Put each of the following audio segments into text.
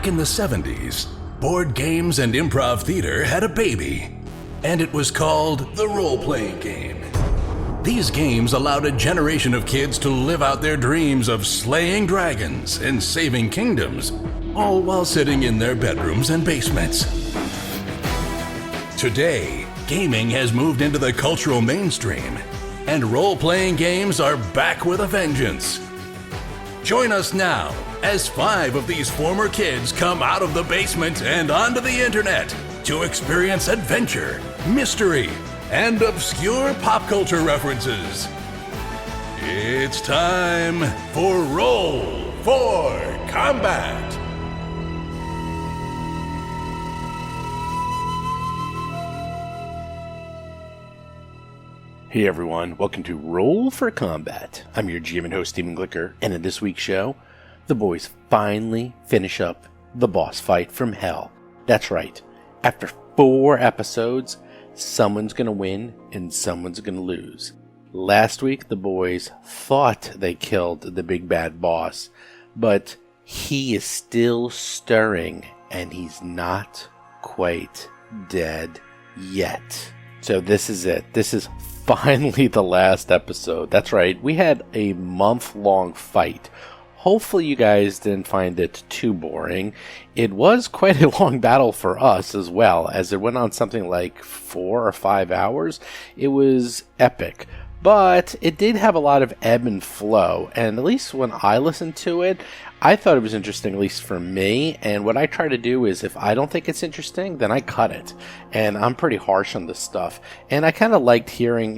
Back in the 70s, board games and improv theater had a baby, and it was called the role-playing game. These games allowed a generation of kids to live out their dreams of slaying dragons and saving kingdoms, all while sitting in their bedrooms and basements. Today, gaming has moved into the cultural mainstream, and role-playing games are back with a vengeance. Join us now as 5 of these former kids come out of the basement and onto the internet to experience adventure, mystery, and obscure pop culture references. It's time for Roll for Combat. Hey everyone, welcome to Roll for Combat. I'm your GM and host, Stephen Glicker, and in this week's show, the boys finally finish up the boss fight from hell. That's right, after 4 episodes, someone's gonna win and someone's gonna lose. Last week, the boys thought they killed the big bad boss, but he is still stirring, and he's not quite dead yet. So this is it. This is finally the last episode. That's right. We had a month-long fight. Hopefully you guys didn't find it too boring. It was quite a long battle for us as well, as it went on something like 4 or 5 hours. It was epic. But it did have a lot of ebb and flow, and at least when I listened to it, I thought it was interesting, at least for me, and what I try to do is if I don't think it's interesting, then I cut it, and I'm pretty harsh on this stuff, and I kind of liked hearing,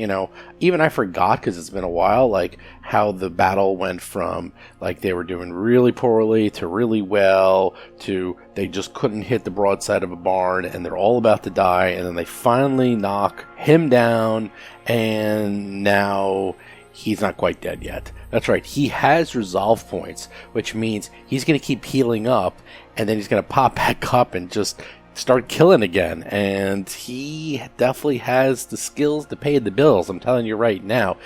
even I forgot, because it's been a while, like, how the battle went from, like, they were doing really poorly, to really well, to they just couldn't hit the broadside of a barn, and they're all about to die, and then they finally knock him down, and now he's not quite dead yet. That's right, he has resolve points, which means he's going to keep healing up, and then he's going to pop back up and just start killing again. And he definitely has the skills to pay the bills, I'm telling you right now.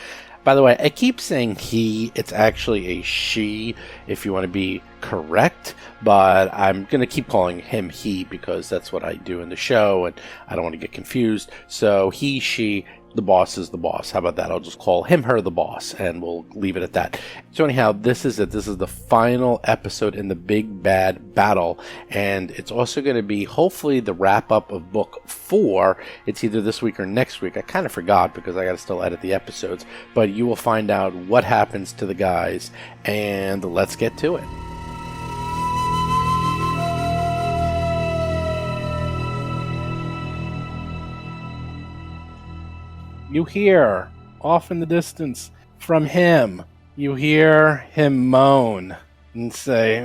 By the way, I keep saying he, it's actually a she, if you want to be correct, but I'm going to keep calling him he because that's what I do in the show, and I don't want to get confused. So he, she, the boss is the boss. How about that? I'll just call him, her, the boss, and we'll leave it at that. So anyhow, this is it. This is the final episode in the big bad battle, and it's also going to be hopefully the wrap-up of book 4. It's either this week or next week. I kind of forgot because I got to still edit the episodes, but you will find out what happens to the guys, and let's get to it. You hear, off in the distance, from him, you hear him moan and say,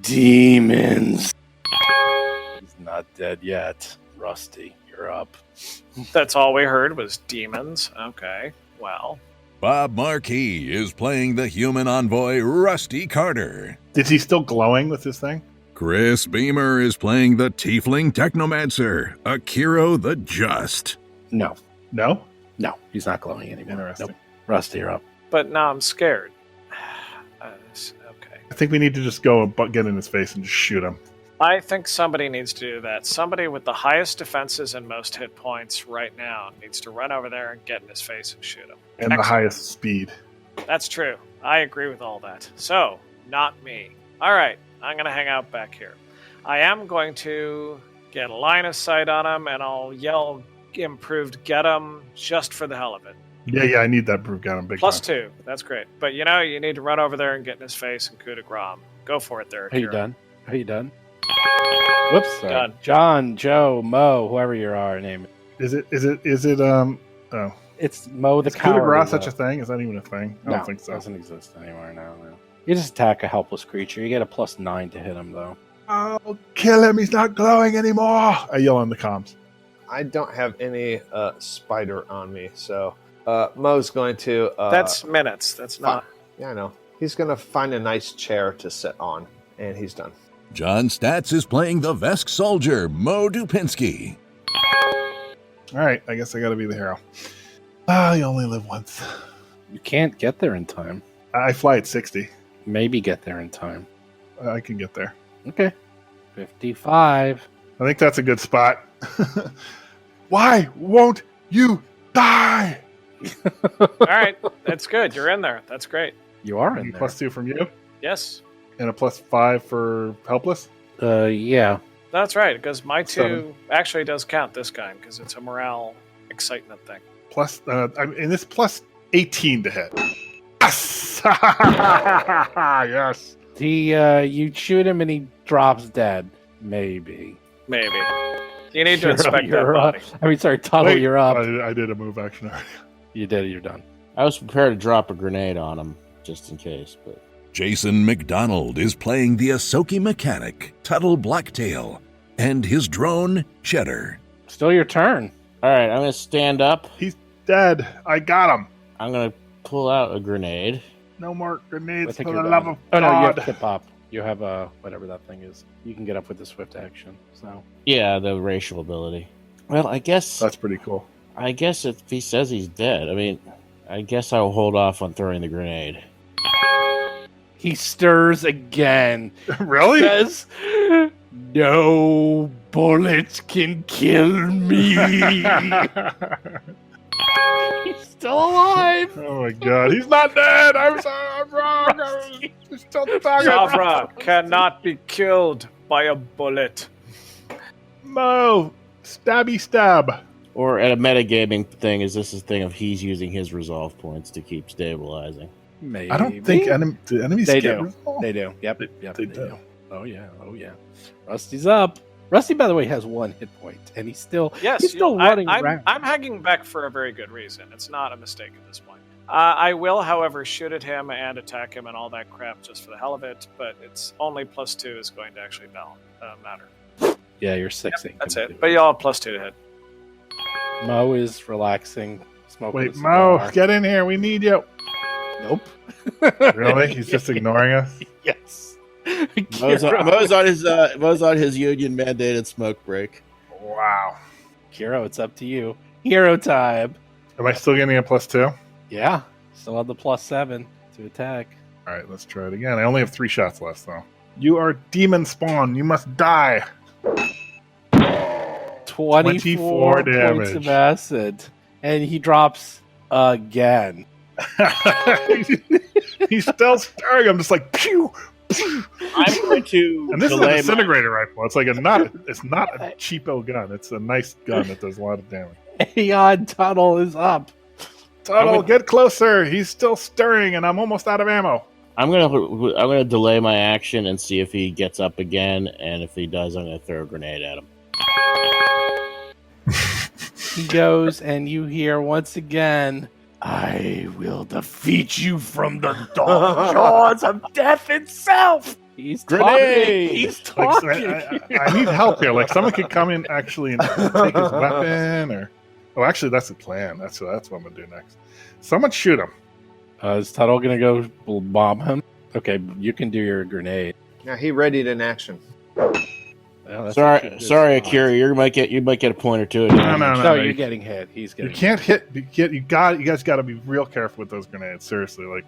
demons. He's not dead yet. Rusty, you're up. That's all we heard was demons. Okay, well. Bob Marquis is playing the human envoy Rusty Carter. Is he still glowing with this thing? Chris Beamer is playing the tiefling technomancer, Akiro the Just. No, No? he's not glowing anymore. Interesting. Nope. Rusty, you're up. But now I'm scared. Okay. I think we need to just go and get in his face and just shoot him. I think somebody needs to do that. Somebody with the highest defenses and most hit points right now needs to run over there and get in his face and shoot him. And the highest speed. That's true. I agree with all that. So, not me. All right. I'm going to hang out back here. I am going to get a line of sight on him, and I'll yell improved get him just for the hell of it. Yeah, I need that proof gun. Big Plus time. 2. That's great. But you need to run over there and get in his face and coup de grace. Go for it there. Are you done? Whoops. Sorry. Done. John, Joe, Mo, whoever you are, name it. Is it, oh. It's Mo the Is coup de Coward. grace such a thing? Is that even a thing? I No, don't think so. It doesn't exist anymore now. No. You just attack a helpless creature. You get a +9 to hit him, though. Oh, kill him. He's not glowing anymore. I yell on the comms. I don't have any spider on me, so Mo's going to... That's minutes. That's not... Yeah, I know. He's going to find a nice chair to sit on, and he's done. John Statz is playing the Vesk soldier, Mo Dupinsky. All right, I guess I got to be the hero. You only live once. You can't get there in time. I fly at 60. maybe get there in time. I can get there. Okay. 55. I think that's a good spot. Why won't you die? All right, that's good. You're in there. That's great. You are in there. +2 from you, Yes, and a +5 for helpless. Yeah. that's right. Because my 2 7. actually does count this time because it's a morale excitement thing. Plus, and this +18 to hit. Yes! Yes. You shoot him and he drops dead. Maybe. Maybe. You need to inspect that body. Tuttle, Wait, you're up. I did a move action already. You did it, you're done. I was prepared to drop a grenade on him just in case, but Jason McDonald is playing the Ahsoki mechanic, Tuttle Blacktail, and his drone, Cheddar. Still your turn. all right, I'm gonna stand up. He's dead. I got him. I'm gonna pull out a grenade. No more grenades I think for you're the done. love of Oh, no, you have God. tip up. You have whatever that thing is. You can get up with the swift action. So Yeah, the racial ability. Well, I guess That's pretty cool. if he says he's dead, I mean, I guess I'll hold off on throwing the grenade. he stirs again. Really? Says, "No bullets can kill me." He's still alive. Oh my God, he's not dead. I'm sorry, I'm wrong. He's still talking. Xavra cannot be killed by a bullet. Mo, stabby stab. Or at a metagaming thing, is this a thing of he's using his resolve points to keep stabilizing? Maybe. I don't think do enemies They get do. resolved? They do. Yep. They do. Oh yeah. Rusty's up. Rusty, by the way, has 1 hit point, and he's still Yes, running around. I'm hanging back for a very good reason. It's not a mistake at this point. I will, however, shoot at him and attack him and all that crap just for the hell of it, but it's only +2 is going to actually matter. Yeah, you're 6. That's it. But y'all have +2 to hit. Mo is relaxing. Smoking Wait, a Mo, cigar. get in here. We need you. Nope. Really? He's just ignoring us? Yes. Mo's on his union mandated smoke break. Wow. Kiro, it's up to you. Hero time. Am I still getting a +2? Yeah. Still on the +7 to attack. All right, let's try it again. I only have 3 shots left, though. You are demon spawn. You must die. 24 points damage. of acid. And he drops again. He's still stirring. I'm just like, pew, pew. I'm going to And this is a delay disintegrator rifle. It's like it's not a cheapo gun. It's a nice gun that does a lot of damage. Aeon Tunnel is up. Tuttle, get closer. He's still stirring, and I'm almost out of ammo. I'm gonna delay my action and see if he gets up again, and if he does, I'm gonna throw a grenade at him. He goes, and you hear once again, "I will defeat you from the dark jaws of death itself." He's Grenade! talking. He's Like, talking. I need help here. Like someone could come in actually and take his weapon, or actually that's the plan. That's what I'm gonna do next. Someone shoot him. Is Tuttle gonna go bomb him? Okay, you can do your grenade. Now he readied in action. Well, that's what you Sorry, do. Akira. You might get a point or two. No. No, you're getting hit. He's You getting. can't hit. You guys got to be real careful with those grenades. Seriously, like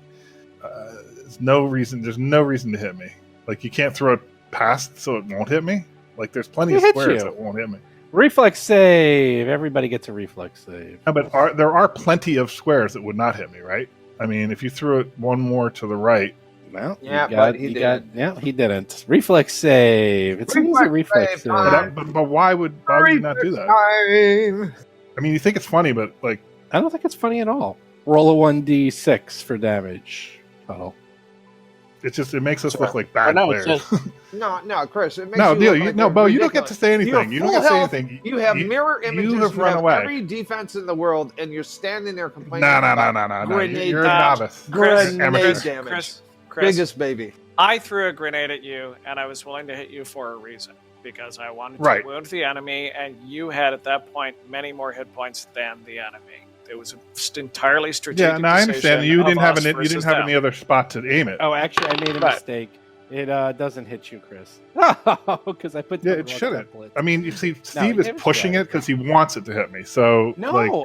there's no reason to hit me. Like you can't throw it past so it won't hit me. Like there's plenty It of hits squares you. that won't hit me. Reflex save. Everybody gets a reflex save. No, but there are plenty of squares that would not hit me, right? I mean, if you threw it one more to the right, Well, Yeah, you but he didn't. Yeah, he didn't. Reflex save. It's an easy reflex save. but why would you not do that? Time. I mean, you think it's funny, but like, I don't think it's funny at all. Roll a 1d6 for damage. Tuttle. it makes us look like bad no, players. No, Chris. It makes No, you Neil, look like no, a Bo, you don't get ridiculous- to say anything. You don't get to say health, anything. You have mirror images. You have run away. Every defense in the world, and you're standing there complaining. No. about grenade You're a damage. novice. Grenade Amateur. damage. Chris, Biggest baby. I threw a grenade at you, and I was willing to hit you for a reason. Because I wanted to Right. wound the enemy, and you had, at that point, many more hit points than the enemy. It was entirely strategic. Yeah, no, I understand. decision You of didn't have us you versus didn't have them. any other spot to aim it. Oh, actually, I made a Right. mistake. It doesn't hit you, Chris. Because I put Yeah, the it wrong shouldn't. template. I mean, you see, Steve is give it to pushing that. it because he wants it to hit me. So,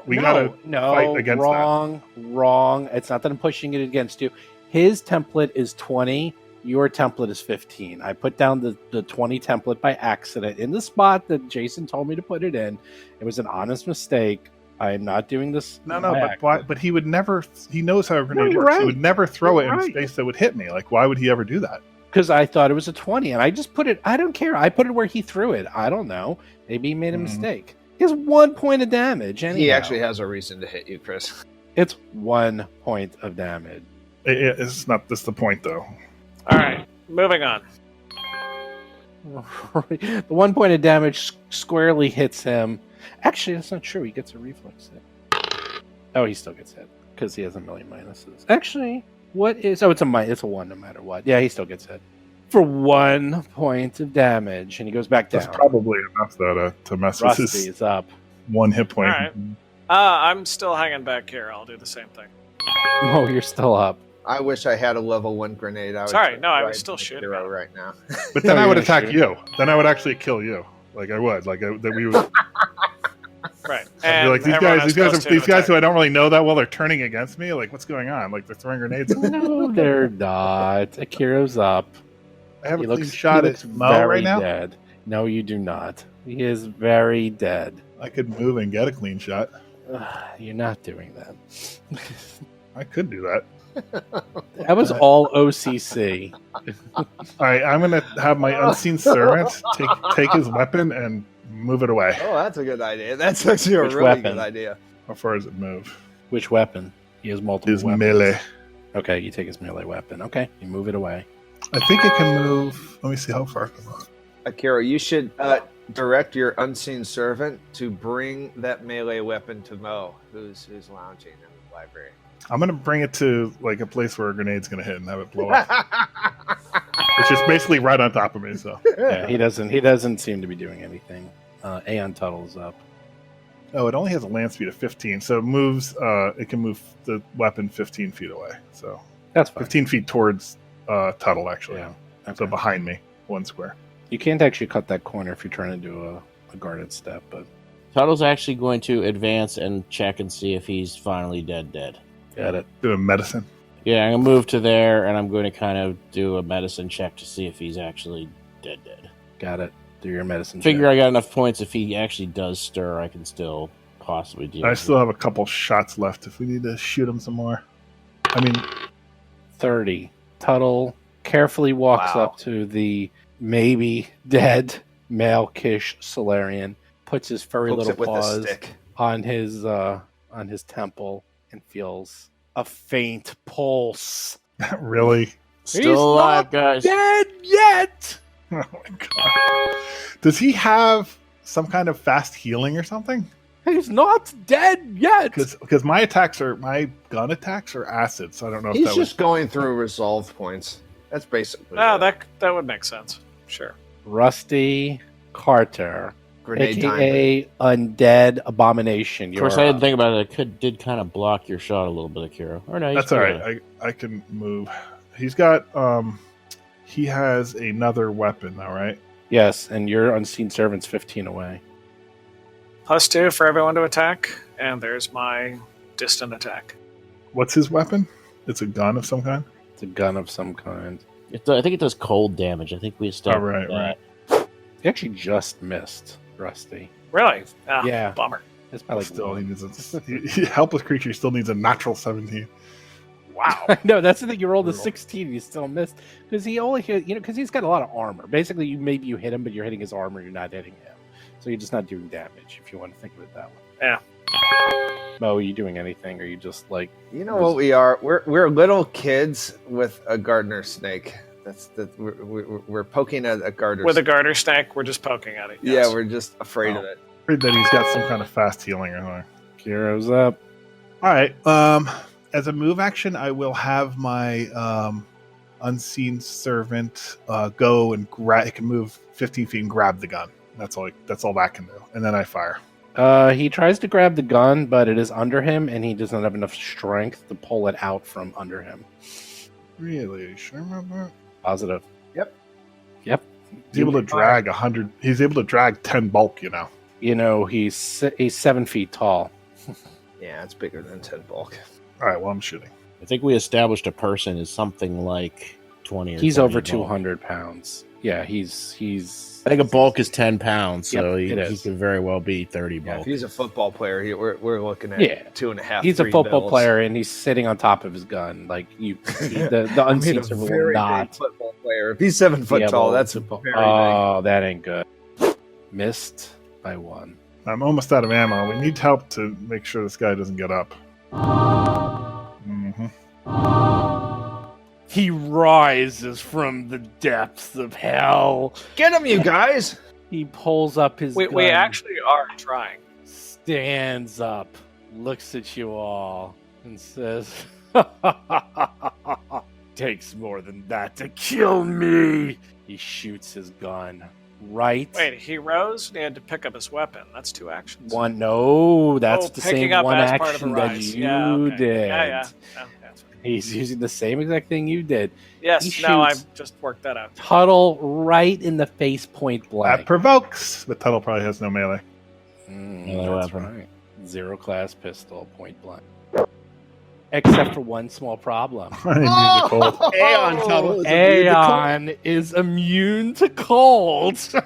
we gotta fight against wrong. It's not that I'm pushing it against you. his template is 20. Your template is 15. I put down the 20 template by accident in the spot that Jason told me to put it in. It was an honest mistake. I am not doing this. No, but why? But he would never. He knows how a grenade works. Right. He would never throw You're it in space that would hit me. Like, why would he ever do that? Because I thought it was a 20, and I just put it. I don't care. I put it where he threw it. I don't know. Maybe he made a mistake. He has 1 point of damage. Anyhow. He actually has a reason to hit you, Chris. It's 1 point of damage. It's not. That's the point, though. All right, moving on. The 1 point of damage squarely hits him. Actually, that's not true. He gets a reflex hit. Oh, he still gets hit because he has a million minuses. Actually, what is? Oh, it's a 1 no matter what. Yeah, he still gets hit for 1 point of damage, and he goes back down. That's probably enough though to mess Rusty with his is up. 1 hit point. All right. I'm still hanging back here. I'll do the same thing. Oh, you're still up. I wish I had a level 1 grenade. I would Sorry, no, I was ride still my shooting hero at him. right now. But then No, I would you're attack shooting. you. Then I would actually kill you. Like I would. Like that we would. Right. I'd be And like everyone has +2 these to guys attack. who I don't really know that well. They're turning against me. Like what's going on? Like they're throwing grenades. No, they're not. Akiro's up. I have He a clean looks, shot he at looks Mo very right now. dead. No, you do not. He is very dead. I could move and get a clean shot. You're not doing that. I could do that. That was all OCC. All right, I'm gonna have my unseen servant take his weapon and move it away. Oh, that's a good idea. That's actually a Which really weapon? good idea. How far does it move? Which weapon? He has multiple His weapons. melee. Okay, you take his melee weapon. Okay, you move it away. I think it can move. Let me see how far it can move. Akira, you should direct your unseen servant to bring that melee weapon to Mo, who's lounging in the library. I'm gonna bring it to like a place where a grenade's gonna hit and have it blow up. Which is basically right on top of me. So Yeah, he doesn't seem to be doing anything. Aeon Tuttle's up. it only has a land speed of 15, so it moves. It can move the weapon 15 feet away. So That's fine. 15 feet towards Tuttle actually. Yeah. So Okay. behind me, 1 square. You can't actually cut that corner if you're trying to do a guarded step, but Tuttle's actually going to advance and check and see if he's finally dead. got it. Doing medicine. Yeah, I'm going to move to there, and I'm going to kind of do a medicine check to see if he's actually dead. Got it. Do your medicine Figure check. I got enough points. If he actually does stir, I can still possibly deal I with still it. have a couple shots left if we need to shoot him some more. I mean, 30. Tuttle carefully walks Wow. up to the maybe dead male Kish Solarian, puts his furry Pokes little it with a paws stick. on his temple and feels a faint pulse. really? Still alive, guys. Dead yet? Oh my god. Does he have some kind of fast healing or something? He's not dead yet. Because my gun attacks are acid, so I don't know if He's that just going through resolve points. That's basically Oh, it. that would make sense. Sure. Rusty Carter, Grenade time. aka Undead Abomination. Of course, I didn't think about it. It did kind of block your shot a little bit, Akira. Or no, That's all right. I can move. He's got he has another weapon now, right? Yes, and your unseen servant's 15 away. +2 for everyone to attack, and there's my distant attack. What's his weapon? It's a gun of some kind. It's a gun of some kind. I think it does cold damage. I think we established right, that. right. He actually just missed Rusty. Really? Ah, Yeah. Bummer. It's probably Still, he needs a helpless creature. Still needs a natural 17. Wow. No, that's the thing. You rolled a Brutal. 16, you still missed because he only hit. Because he's got a lot of armor. Basically, you hit him, but you're hitting his armor. You're not hitting him, so you're just not doing damage. If you want to think of it that way. Yeah. Mo, are you doing anything? Or are you just like You know what we are? We're little kids with a gardener snake. We're poking at a garter. With a garter snake, we're just poking at it. Yeah, Yes. we're just afraid Oh. of it. Afraid that he's got some kind of fast healing or something. Kiro's up? All right. As a move action, I will have my unseen servant go and grab. It can move 15 feet and grab the gun. That's all that can do. And then I fire. He tries to grab the gun, but it is under him, and he doesn't have enough strength to pull it out from under him. Really? Sure about that? Positive. Yep. He's able to drag 100. He's able to drag 10 bulk. You know. You know, he's 7 feet tall. Yeah, it's bigger than 10 bulk. All right. Well, I'm shooting. I think we established a person is something like 20 or He's 20 over bulk. 200 pounds. Yeah, he's. I think a bulk is 10 pounds, so Yep, it he is. could very well be 30 Yeah, bulk. if he's a football player, we're looking at Yeah. 2.5. He's a 3 football bills. player, and he's sitting on top of his gun. Like the I mean, unseen a server will very big not. football player. If he's 7 foot Yeah, tall, well, that's football. very big. Oh, that ain't good. Missed by 1. I'm almost out of ammo. We need help to make sure this guy doesn't get up. Mm-hmm. He rises from the depths of hell. Get him, you guys! He pulls up his gun. We actually are trying. Stands up, looks at you all, and says, "Takes more than that to kill me." He shoots his gun right. Wait, he rose and he had to pick up his weapon. That's 2 actions. One. No, that's the picking same up one as part of the action that rise. you Yeah, okay. did. Yeah. That's right. He's using the same exact thing you did. Yes, He no, I shoots. just worked that out. Tuttle right in the face, point blank. That provokes, but Tuttle probably has no melee. Melee That's weapon. right. 0 class pistol, point blank. Except for one small problem. I didn't use the cold. Aeon Tuttle is immune to cold. Aeon is immune to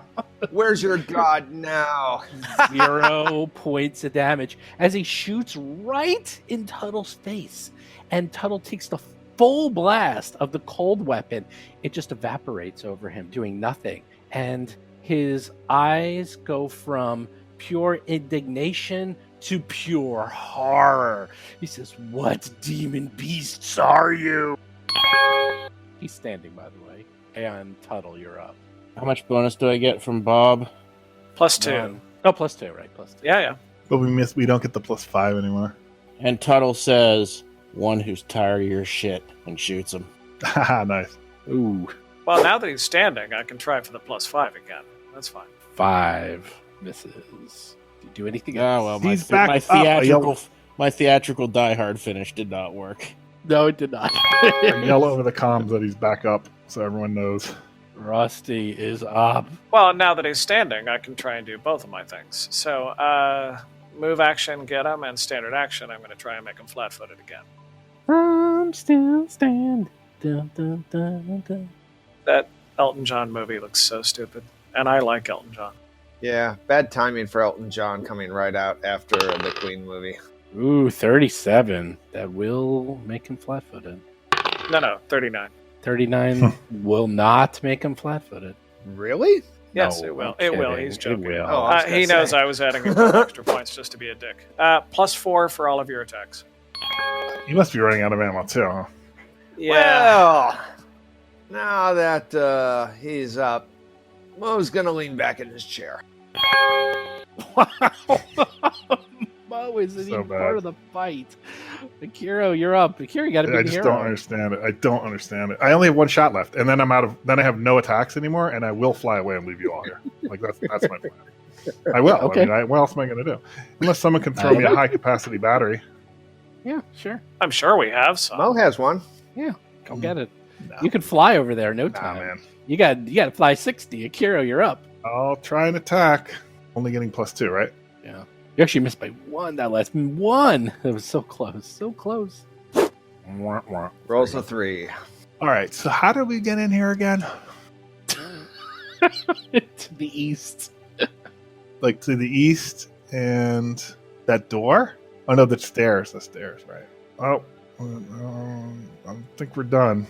cold. Where's your god now? 0 points of damage as he shoots right in Tuttle's face. And Tuttle takes the full blast of the cold weapon. It just evaporates over him, doing nothing. And his eyes go from pure indignation to pure horror. He says, "What demon beasts are you?" He's standing, by the way. And Tuttle, you're up. How much bonus do I get from Bob? +2. None. Oh, +2, right? +2. Yeah. But we don't get the +5 anymore. And Tuttle says, "One who's tired of your shit," and shoots him. Haha, nice. Ooh. Well, now that he's standing, I can try for the +5 again. That's fine. 5 misses. Do you do anything Ah, else? well, He's back my up. theatrical Die Hard finish did not work. No, it did not. Yell over the comms that he's back up so everyone knows. Rusty is up. Well, now that he's standing, I can try and do both of my things. So, move action, get him, and standard action, I'm going to try and make him flat-footed again. I'm still standing. Dun, dun, dun, dun. That Elton John movie looks so stupid, and I like Elton John. Yeah, bad timing for Elton John coming right out after the Queen movie. Ooh, 37. That will make him flat-footed. No, 39. 39 will not make him flat-footed. Really? Yes, No, it will. I'm It will. kidding. He's It joking. will. Oh, I was He gonna knows say. I was adding a couple extra points just to be a dick. +4 for all of your attacks. You must be running out of ammo too, huh? Yeah. Well, now that he's up, Mo's going to lean back in his chair. Mo isn't So even bad. part of the fight. Akiro, you're up. Akiro, you got to be I the just hero. don't understand it. I don't understand it. I only have 1 shot left, and then I'm out of. Then I have no attacks anymore, and I will fly away and leave you all here. Like that's my plan. I will. Okay. I mean, what else am I going to do? Unless someone can throw me a high capacity battery. Yeah, sure. I'm sure we have some. Mo has one. Go get it. No. You could fly over there in no Nah, time. man. You got to fly 60. Akiro, you're up. I'll try and attack. Only getting +2, right? Yeah. You actually missed by 1 that last one. It was so close. So close. Wah, wah. Rolls a 3. All right. So how did we get in here again? To the east. Like to the east and that door? Oh no, the stairs. The stairs, right? Oh, I think we're done.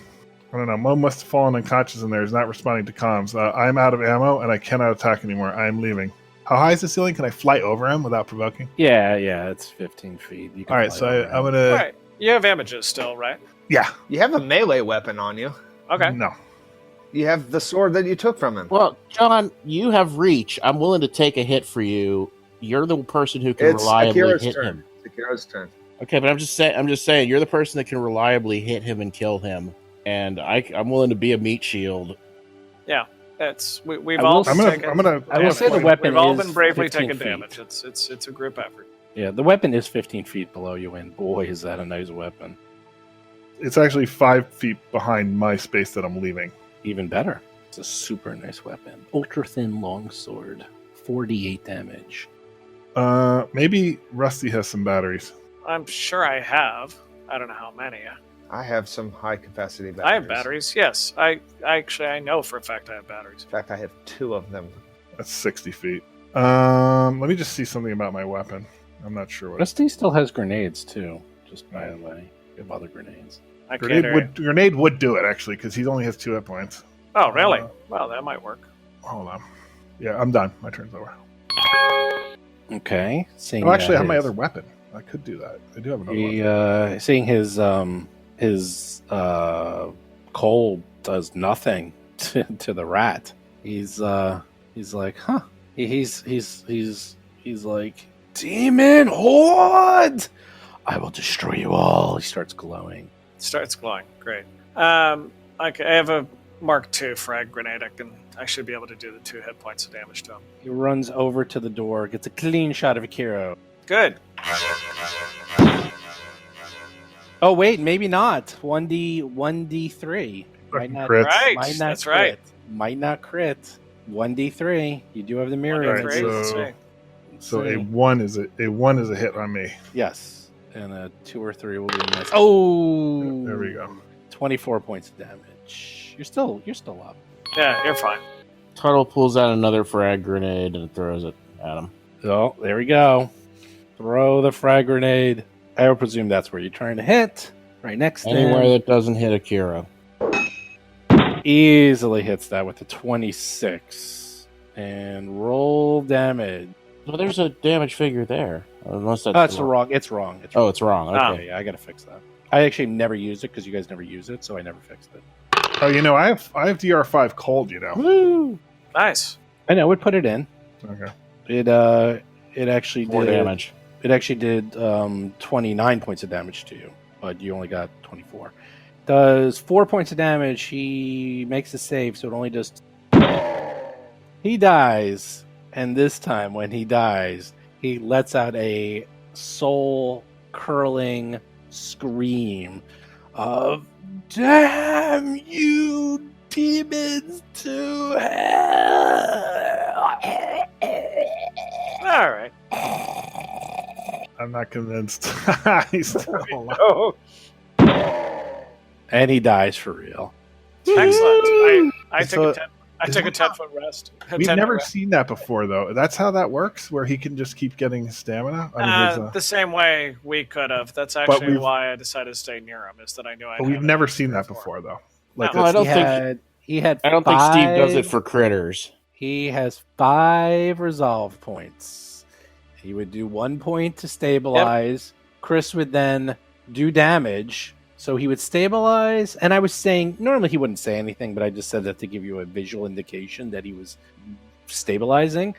I don't know. Mo must have fallen unconscious in there. He's not responding to comms. I'm out of ammo and I cannot attack anymore. I am leaving. How high is the ceiling? Can I fly over him without provoking? Yeah, it's 15 feet. You can All right, fly so over I'm it. gonna. Right. You have images still, right? Yeah. You have a melee weapon on you. Okay. No. You have the sword that you took from him. Well, John, you have reach. I'm willing to take a hit for you. You're the person who can It's reliably Akira's hit turn. him. It's Akira's turn. Okay, but I'm just saying, you're the person that can reliably hit him and kill him, and I'm willing to be a meat shield. We've I all will- I'm gonna. taken. I'm gonna. I will say the weapon We've all is been bravely 15 taking feet. damage. It's a group effort. Yeah, the weapon is 15 feet below you, and boy, is that a nice weapon. It's actually 5 feet behind my space that I'm leaving. Even better. It's a super nice weapon. Ultra thin longsword. 48 damage. Maybe Rusty has some batteries. I'm sure I have. I don't know how many. I have some high capacity batteries. I have batteries. Yes, I know for a fact I have batteries. In fact, I have 2 of them. That's 60 feet. Let me just see something about my weapon. I'm not sure what. Rusty still has grenades too. Just by the way, we have other grenades. I can't hear you. Grenade would do it actually because he only has 2 hit points. Oh, really? Well, that might work. Hold on. Yeah, I'm done. My turn's over. Okay. Oh, actually, I have my other weapon. I could do that. I do have another weapon. Seeing his coal does nothing to the rat. He's like, huh? He's like, demon horde! I will destroy you all. He starts glowing. Starts glowing. Great. I have a Mark II frag grenade. I should be able to do the 2 hit points of damage to him. He runs over to the door, gets a clean shot of Akiro. Good. Oh wait, maybe not. 1d3. Might not Crits. Right. Might not That's crit. right. Might not crit. 1d3. You do have the mirror. 1d3, let's So- see. So a 1 is a hit on me. Yes, and a 2 or 3 will be a miss. Oh, There we go. 24 points of damage. You're still up. Yeah, you're fine. Tuttle pulls out another frag grenade and throws it at him. Oh, there we go. Throw the frag grenade. I would presume that's where you're trying to hit. Right next to Anywhere him. that doesn't hit Akira. Easily hits that with a 26. And roll damage. Well, there's a damage figure there. Unless that's Oh, it's wrong. It's wrong. Oh, it's wrong. Okay. Ah. Yeah, I gotta fix that. I actually never used it because you guys never use it, so I never fixed it. Oh, I have DR5 cold. Woo! Nice. I know. Would put it in. Okay. It actually 4 did damage. It actually did 29 points of damage to you, but you only got 24. Does 4 points of damage. He makes a save, so it only does. He dies, and this time when he dies, he lets out a soul-curling scream of "Damn you, demons to hell!" All right. I'm not convinced. He's still alive. Oh, And he dies for real. excellent. I So- took a 10-foot rest. A We've 10-foot never rest. seen that before, though. That's how that works, where he can just keep getting stamina. I mean, The same way we could have. That's actually why I decided to stay near him. Is that I knew I. but we've never seen that before, though. Like, No, I that's- don't He had. I don't think Steve does it five- for critters. He has 5 resolve points. He would do 1 point to stabilize. Chris would then do damage. So he would stabilize. And I was saying, normally he wouldn't say anything, but I just said that to give you a visual indication that he was stabilizing.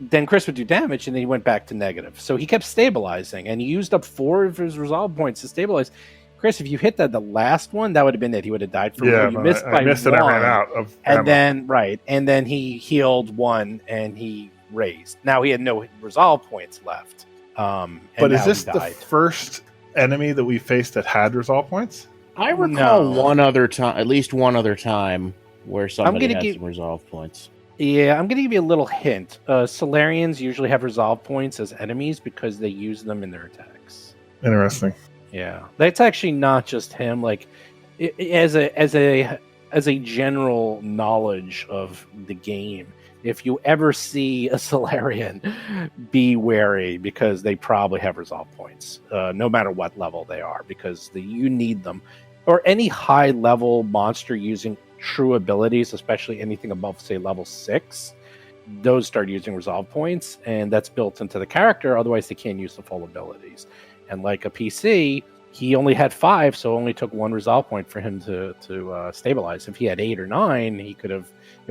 Then Chris would do damage, and then he went back to negative. So he kept stabilizing, and he used up 4 of his resolve points to stabilize. Chris, if you hit the last one, that would have been it. He would have died from yeah, one. You but missed I by missed it. one. I ran out of And ammo. then he healed 1 and he raised. Now he had no resolve points left. And But is now this he the died. first enemy that we faced that had resolve points? I recall No. one other time, at least one other time, where somebody gonna had give- some resolve points. Yeah, I'm going to give you a little hint. Solarians usually have resolve points as enemies because they use them in their attacks. Interesting. Yeah, that's actually not just him. Like, as a general knowledge of the game, if you ever see a Solarian, be wary because they probably have resolve points, no matter what level they are, because you need them. Or any high level monster using true abilities, especially anything above, say, level 6, those start using resolve points, and that's built into the character. Otherwise, they can't use the full abilities. And like a PC, he only had 5, so it only took 1 resolve point for him to stabilize. If he had 8 or 9, it would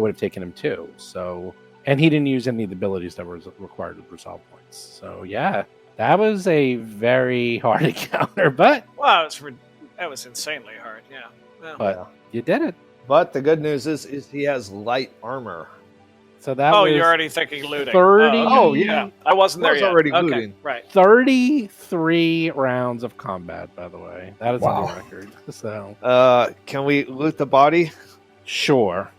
have taken him 2. So, and he didn't use any of the abilities that were required with resolve points. So yeah, that was a very hard encounter, but Wow, that was insanely hard. Yeah. Well, but you did it. But the good news is he has light armor. So that oh, was you're already thinking looting. 30 Oh, yeah. I wasn't I there was yet. already Okay, looting. Right. 33 rounds of combat, by the way. That is Wow. a new record. So Can we loot the body? sure.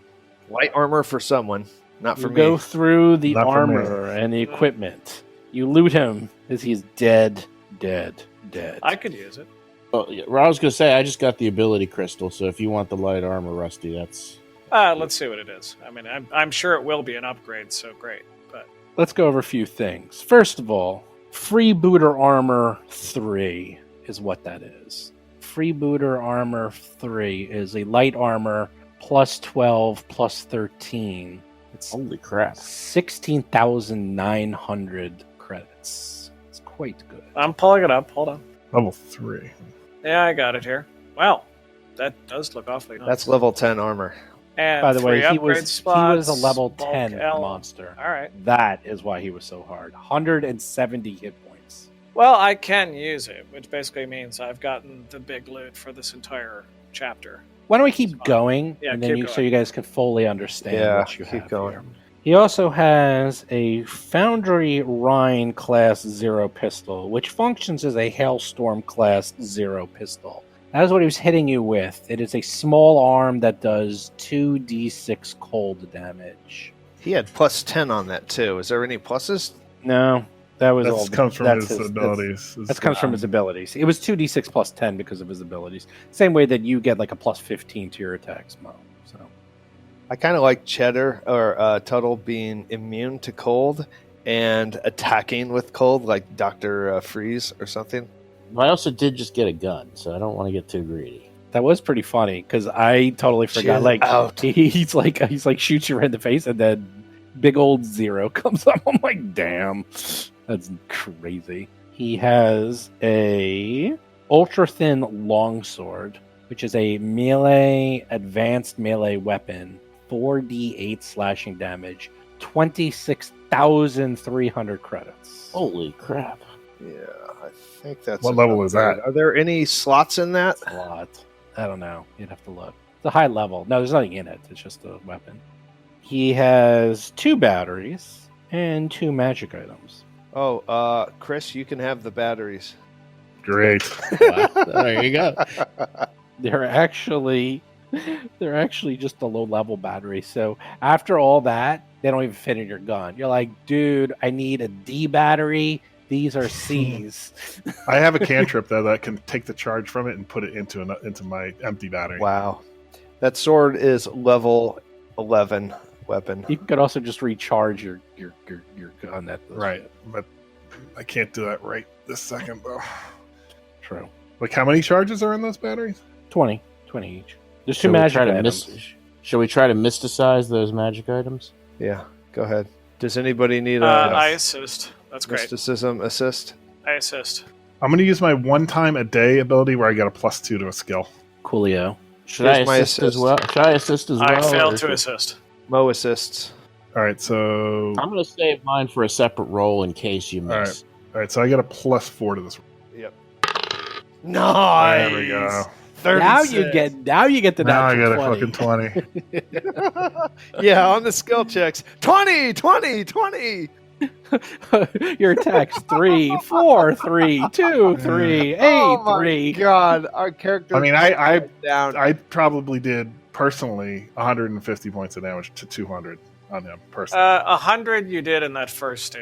Light armor for someone, not for You me. go through the Not for me. armor and the equipment. You loot him as he's dead. I could use it. Oh, yeah, I was going to say, I just got the ability crystal, so if you want the light armor, Rusty, that's... Let's see what it is. I mean, I'm sure it will be an upgrade, so great. But Let's go over a few things. First of all, Freebooter Armor 3 is what that is. Freebooter Armor 3 is a light armor plus 12 plus 13. It's Holy crap. 16,900 credits. It's quite good. I'm pulling it up. Hold on. Level 3. Yeah, I got it here. Wow, that does look awfully nice. That's level 10 armor. And By the way, 3 he upgrade was spots, a level bulk 10 L. monster. All right. That is why he was so hard. 170 hit points. Well, I can use it, which basically means I've gotten the big loot for this entire chapter. Why don't we keep going, Yeah, and then keep so going. you guys can fully understand Yeah, what you keep have going. here. He also has a Foundry Rhine Class 0 pistol, which functions as a Hailstorm Class 0 pistol. That is what he was hitting you with. It is a small arm that does 2d6 cold damage. He had plus 10 on that too. Is there any pluses? No, that was all. That comes from that's his abilities. That comes from his abilities. It was 2d6 plus 10 because of his abilities. Same way that you get like a plus 15 to your attacks, Mo. So I kind of like Cheddar or Tuttle being immune to cold and attacking with cold, like Dr. Freeze or something. I also did just get a gun, so I don't want to get too greedy. that was pretty funny because I totally forgot. Chill Like out. he's like shoots you right in the face, and then big old 0 comes up. I'm like, damn, that's crazy. He has a ultra thin longsword, which is a melee advanced melee weapon, 4d8 slashing damage, 26,300 credits. Holy crap. Yeah, I think that's... What level is that? Are there any slots in that? That's a lot. I don't know. You'd have to look. It's a high level. No, there's nothing in it. It's just a weapon. He has 2 batteries and 2 magic items. Oh, Chris, you can have the batteries. Great. Wow. There you go. They're actually just a low level battery. So after all that, they don't even fit in your gun. You're like, dude, I need a D battery. These are C's. I have a cantrip though that can take the charge from it and put it into my empty battery. Wow. That sword is level 11 weapon. You could also just recharge your gun. Right, but I can't do that right this second though. True. Like, how many charges are in those batteries? 20 each. There's 2 Shall we magic try to items. Shall we try to mysticize those magic items? Yeah, go ahead. Does anybody need I assist. That's great. mysticism assist? I assist. I'm going to use my 1 time a day ability where I get a +2 to a skill. Coolio. Should I Here's my assist as assist. well? Should I assist as well? I failed or to should- assist. Mo assists. All right, so I'm going to save mine for a separate roll in case you miss. so I get a +4 to this. Yep. Nice. There we go. 36. Now you get the Now I natural got a 20. fucking 20. Yeah, on the skill checks. 20, 20, 20. Your attacks 3, 4, 3, 2, 3, 8, Oh my 3. god, our character. I mean, I down. I probably did personally 150 points of damage to 200 on him personally. 100 you did in that first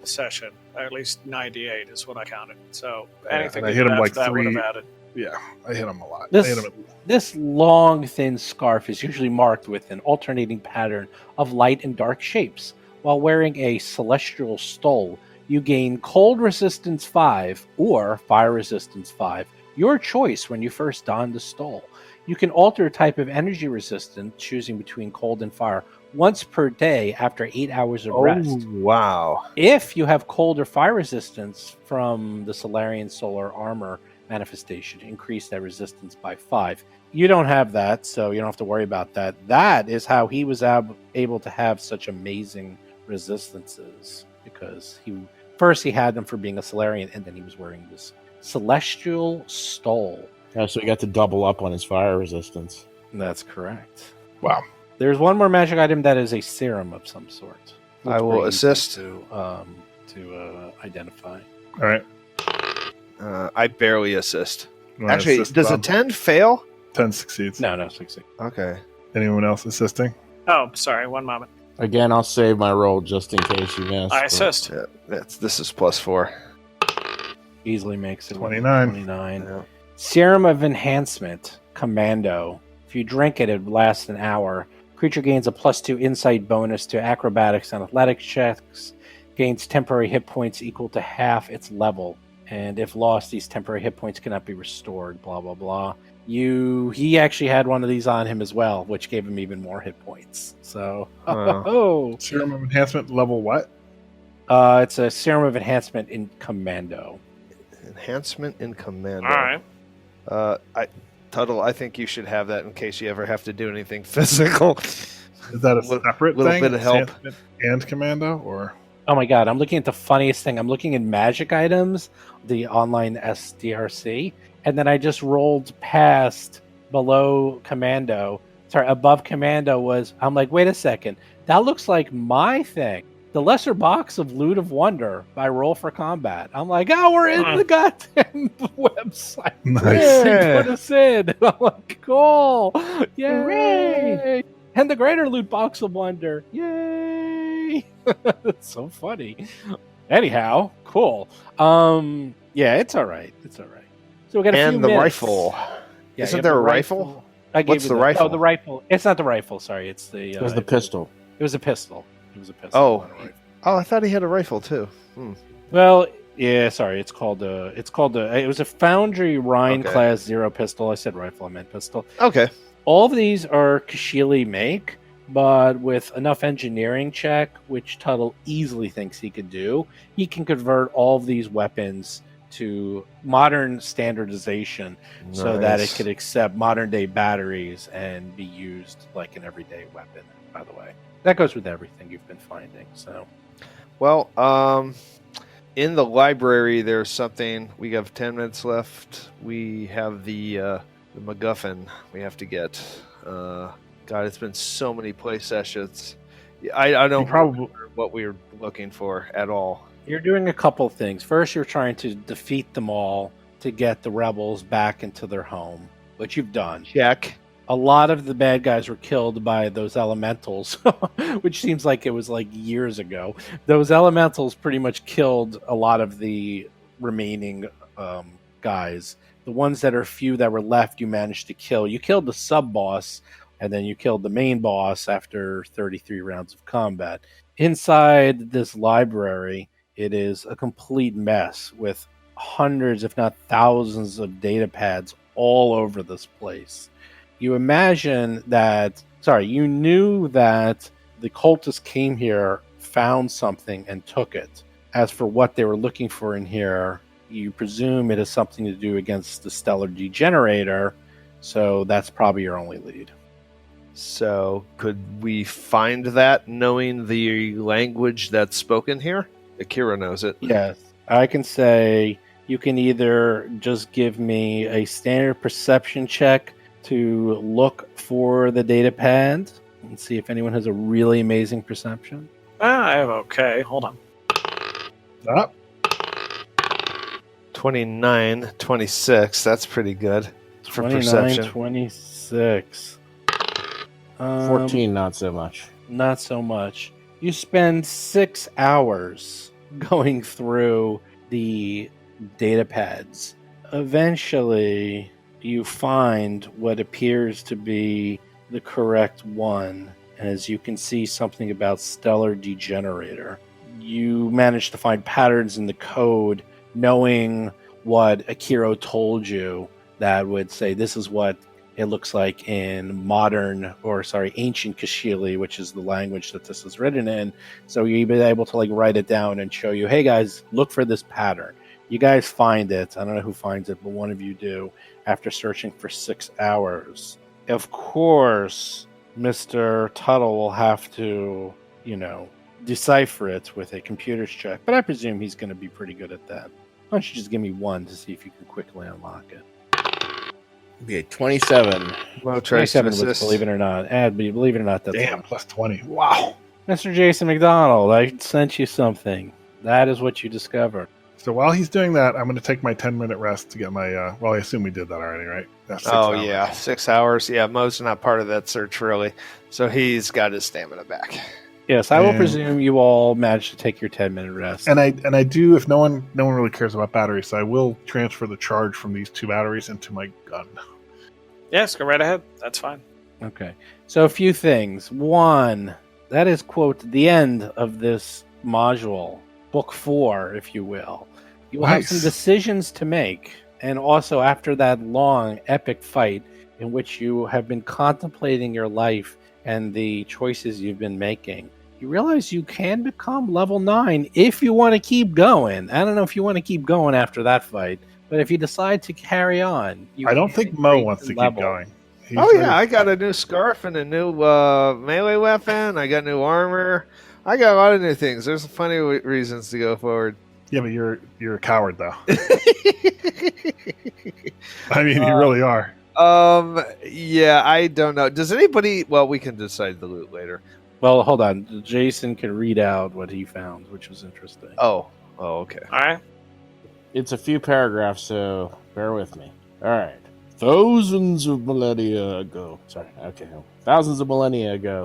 session. At least 98 is what I counted. So anything and I hit him after like that would 3. have added. Yeah, I hit him a lot. This- I hit him This long, thin scarf is usually marked with an alternating pattern of light and dark shapes. While wearing a celestial stole, you gain cold resistance 5 or fire resistance 5, your choice when you first don the stole. You can alter a type of energy resistance, choosing between cold and fire, once per day after 8 hours of rest. Wow. If you have cold or fire resistance from the Solarian Solar Armor manifestation, increase that resistance by 5. You don't have that, so you don't have to worry about that. That is how he was able to have such amazing resistances, because he had them for being a Solarian, and then he was wearing this celestial stole. Yeah, so he got to double up on his fire resistance. That's correct. Wow. There's one more magic item that is a serum of some sort. I will It's pretty assist. easy to identify. All right. I barely assist. You wanna Actually, assist, does a Bob? 10 fail? 10 succeeds. No, 60. Okay. Anyone else assisting? Oh, sorry. One moment. Again, I'll save my roll just in case you miss. I but- assist. Yeah, this is +4. Easily makes it 29. 29. Yeah. Serum of Enhancement, Commando. If you drink it, it lasts an hour. Creature gains a +2 insight bonus to acrobatics and athletics checks. Gains temporary hit points equal to half its level. And if lost, these temporary hit points cannot be restored, blah, blah, blah. He actually had one of these on him as well, which gave him even more hit points. So, Serum of Enhancement level what? It's a Serum of Enhancement in Commando. Enhancement in Commando. All right. Tuttle, I think you should have that in case you ever have to do anything physical. Is that a separate little thing? bit of help. Enhancement and Commando, or? Oh my god, I'm looking at the funniest thing. I'm looking at magic items, the online SDRC, and then I just rolled past below Commando. Sorry, above Commando was, I'm like, wait a second, that looks like my thing. The Lesser Box of Loot of Wonder by Roll for Combat. I'm like, oh, we're in the goddamn website. Nice. They put us in. I'm like, cool. Yay. And the Greater Loot Box of Wonder. Yay. That's so funny. Anyhow, cool. Yeah, it's all right. It's all right. So we got a few And the minutes. rifle. Yeah, Isn't you have there the a rifle? I gave What's you the rifle? Oh, the rifle. It's not the rifle. Sorry, it's the. It was the pistol. It was a pistol. It was a pistol. Oh. not a rifle. Oh, I thought he had a rifle too. Well, yeah. Sorry, it was a Foundry Rhine Okay. class 0 pistol. I said rifle. I meant pistol. Okay. All of these are Keeley make, but with enough engineering check, which Tuttle easily thinks he could do, he can convert all of these weapons to modern standardization so that it Nice. could accept modern day batteries and be used like an everyday weapon, by the way. That goes with everything you've been finding. So, Well, in the library, there's something. We have 10 minutes left. We have the MacGuffin we have to get. God, it's been so many play sessions. I don't probably- remember what we were looking for at all. you're doing a couple things. First, you're trying to defeat them all to get the rebels back into their home, which you've done. Check. A lot of the bad guys were killed by those elementals, which seems like it was like years ago. Those elementals pretty much killed a lot of the remaining guys. The ones that are few that were left, you managed to kill. You killed the sub-boss, and then you killed the main boss after 33 rounds of combat. Inside this library, it is a complete mess with hundreds, if not thousands, of data pads all over this place. You imagine that, you knew that the cultists came here, found something, and took it. As for what they were looking for in here, you presume it has something to do against the stellar degenerator, so that's probably your only lead. So, could we find that knowing the language that's spoken here? Akira knows it. Yes, I can say you can either just give me a standard perception check to look for the data pad and see if anyone has a really amazing perception. I have okay. Hold on. Up. 29, 26. That's pretty good for 29, perception. 26. 14, not so much. Not so much. You spend 6 hours going through the data pads. Eventually, you find what appears to be the correct one. As you can see, something about stellar degenerator. You manage to find patterns in the code, knowing what Akira told you, that would say this is what it looks like in ancient Kashili, which is the language that this is written in. So you'll be able to write it down and show you, hey guys, look for this pattern. You guys find it. I don't know who finds it, but one of you do after searching for 6 hours. Of course, Mr. Tuttle will have to, decipher it with a computer's check, but I presume he's going to be pretty good at that. Why don't you just give me one to see if you can quickly unlock it? Okay, 27. Well, try to 27 was, assist. believe it or not. Believe it or not, that's Damn, plus 20. Wow. Mr. Jason McDonald, I sent you something. That is what you discovered. So while he's doing that, I'm going to take my 10-minute rest to get my. I assume we did that already, right? That's 6 Oh, hours. yeah. 6 hours. Yeah, Mo's not part of that search, really. So he's got his stamina back. Yes, I will And- presume you all managed to take your 10-minute rest. And I do, if no one really cares about batteries, so I will transfer the charge from these 2 batteries into my gun. Yes, go right ahead. That's fine. Okay. So a few things. One, that is, quote, the end of this module, book 4, if you will. You will have some Nice. decisions to make. And also after that long, epic fight in which you have been contemplating your life and the choices you've been making, you realize you can become level 9 if you want to keep going. I don't know if you want to keep going after that fight, but if you decide to carry on, you I don't can think Mo increase wants to your keep going. He's Oh ready yeah, I to got fight. a new scarf and a new melee weapon. I got new armor. I got a lot of new things. There's plenty of reasons to go forward. Yeah, but you're a coward, though. I mean, you really are. Yeah, I don't know. Does anybody? Well, we can decide the loot later. Well, hold on. Jason can read out what he found, which was interesting. Oh, okay. All right. It's a few paragraphs, so bear with me. All right. Thousands of millennia ago,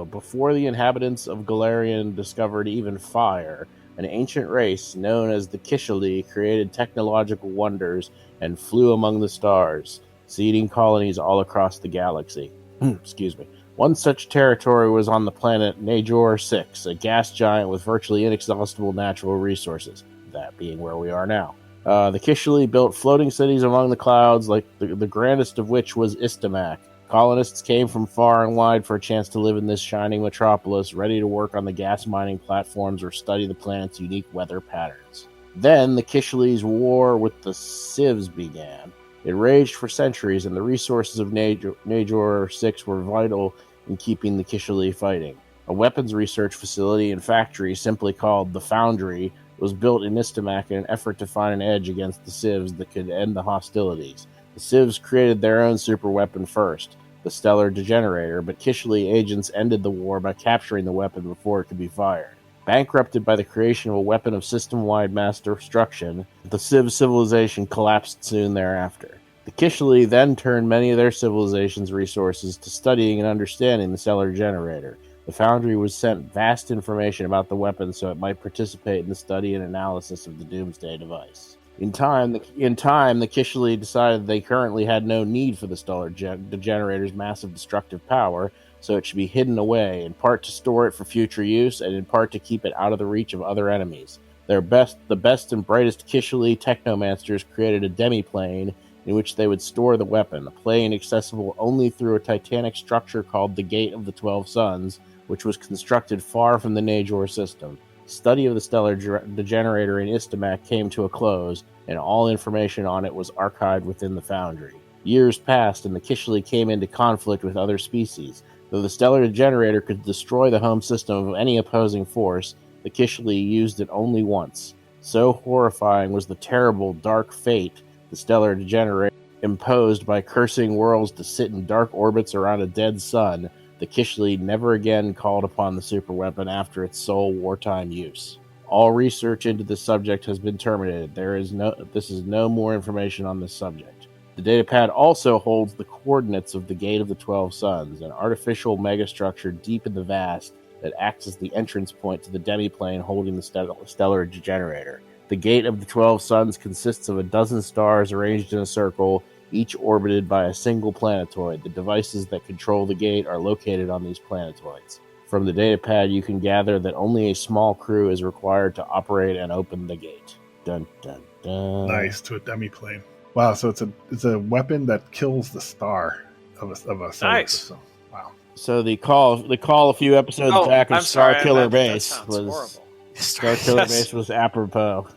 before the inhabitants of Galarian discovered even fire, an ancient race known as the Keeley created technological wonders and flew among the stars, seeding colonies all across the galaxy. Excuse me. One such territory was on the planet Najor 6, a gas giant with virtually inexhaustible natural resources, that being where we are now. The Keeley built floating cities among the clouds, like the grandest of which was Istamak. Colonists came from far and wide for a chance to live in this shining metropolis, ready to work on the gas mining platforms or study the planet's unique weather patterns. Then the Keeley's war with the civs began. It raged for centuries, and the resources of Najor 6 were vital in keeping the Keeley fighting. A weapons research facility and factory, simply called the Foundry, was built in Istamak in an effort to find an edge against the civs that could end the hostilities. The civs created their own super weapon first, the Stellar Degenerator, but Keeley agents ended the war by capturing the weapon before it could be fired. Bankrupted by the creation of a weapon of system-wide mass destruction, the Civ civilization collapsed soon thereafter. The Keeley then turned many of their civilization's resources to studying and understanding the Stellar Generator. The Foundry was sent vast information about the weapon so it might participate in the study and analysis of the Doomsday device. In time, the Keeley decided they currently had no need for the Stellar Degenerator's massive destructive power, so it should be hidden away, in part to store it for future use, and in part to keep it out of the reach of other enemies. The best and brightest Keeley technomancers created a demi-plane in which they would store the weapon, a plane accessible only through a titanic structure called the Gate of the 12 Suns, which was constructed far from the Najor system. Study of the Stellar Degenerator in Istamak came to a close, and all information on it was archived within the Foundry. Years passed, and the Keeley came into conflict with other species. Though the Stellar Degenerator could destroy the home system of any opposing force, the Keeley used it only once. So horrifying was the terrible, dark fate the Stellar Degenerator imposed by cursing worlds to sit in dark orbits around a dead sun, the Keeley never again called upon the superweapon after its sole wartime use. All research into this subject has been terminated. This is no more information on this subject. The datapad also holds the coordinates of the Gate of the 12 Suns, an artificial megastructure deep in the vast that acts as the entrance point to the demiplane holding the Stellar Degenerator. The Gate of the 12 Suns consists of a dozen stars arranged in a circle, each orbited by a single planetoid. The devices that control the gate are located on these planetoids. From the datapad, you can gather that only a small crew is required to operate and open the gate. Dun dun dun. Nice, to a demi-plane. Wow, so it's a weapon that kills the star of a solar Nice. system. Wow. So the call a few episodes back of I'm sorry, Star Killer that Base sounds was horrible. Star Killer Base was apropos.